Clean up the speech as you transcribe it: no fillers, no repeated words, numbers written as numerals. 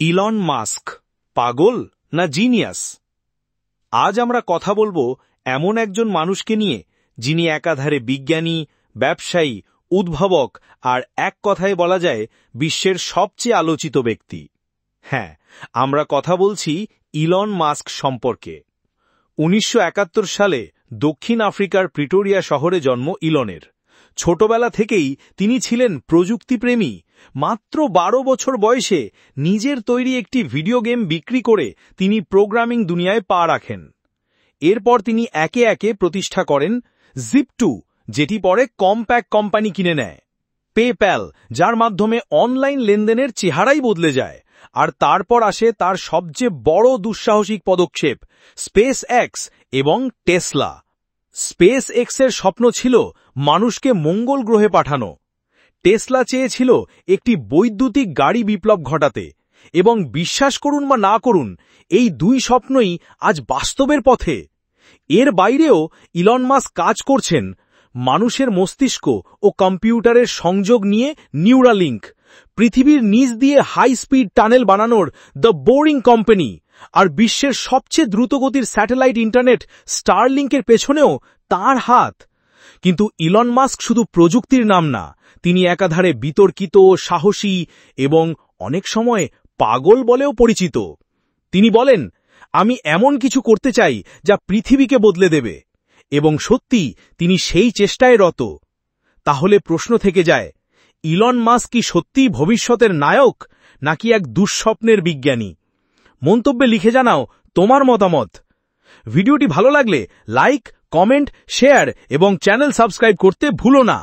Elon Musk পাগল না genius? আজ আমরা কথা বলবো এমন একজন মানুষকে নিয়ে যিনি একাধারে বিজ্ঞানী, ব্যবসায়ী, উদ্ভাবক আর এক কথায় বলা যায় বিশ্বের সবচেয়ে আলোচিত ব্যক্তি। হ্যাঁ, আমরা কথা বলছি ইলন মাস্ক সম্পর্কে। 1971 সালে দক্ষিণ আফ্রিকার প্রিটোরিয়া শহরে জন্ম ইলনের। ছোটবেলা থেকেই তিনি ছিলেন প্রযুক্তিপ্রেমী। মাত্র 12 বছর বয়সে নিজের তৈরি একটি ভিডিও গেম বিক্রি করে তিনি প্রোগ্রামিং দুনিয়ায় পা রাখেন। এরপর তিনি একে একে প্রতিষ্ঠা করেন জিপ2, যেটি পরে কম্প্যাক কোম্পানি কিনে নেয়, পেপ্যাল, যার মাধ্যমে অনলাইন লেনদেনের চেহারাই বদলে যায়, আর তারপর আসে তার সবচেয়ে বড় দুঃসাহসিক পদক্ষেপ স্পেস এক্স এবং টেসলা। স্পেস এক্সের স্বপ্ন ছিল মানুষকে মঙ্গল গ্রহে পাঠানো। টেসলা চেয়েছিল একটি বৈদ্যুতিক গাড়ি বিপ্লব ঘটাতে, এবং বিশ্বাস করুন বা না করুন, এই দুই স্বপ্নই আজ বাস্তবের পথে। এর বাইরেও ইলন মাস্ক কাজ করছেন মানুষের মস্তিষ্ক ও কম্পিউটারের সংযোগ নিয়ে নিউরালিঙ্ক, পৃথিবীর নিচ দিয়ে হাই স্পিড টানেল বানানোর দ্য বোরিং কোম্পানি, আর বিশ্বের সবচেয়ে দ্রুতগতির স্যাটেলাইট ইন্টারনেট স্টারলিংকের পেছনেও তার হাত। কিন্তু ইলন মাস্ক শুধু প্রযুক্তির নাম না, তিনি একাধারে বিতর্কিত, সাহসী এবং অনেক সময় পাগল বলেও পরিচিত। তিনি বলেন, আমি এমন কিছু করতে চাই যা পৃথিবীকে বদলে দেবে, এবং সত্যি তিনি সেই চেষ্টায় রত। তাহলে প্রশ্ন থেকে যায়, ইলন মাস্ক কি সত্যিই ভবিষ্যতের নায়ক নাকি এক দুঃস্বপ্নের বিজ্ঞানী? মন্তব্যে লিখে জানাও তোমার মতামত। ভিডিওটি ভালো লাগলে লাইক, কমেন্ট, শেয়ার এবং চ্যানেল সাবস্ক্রাইব করতে ভুলো না।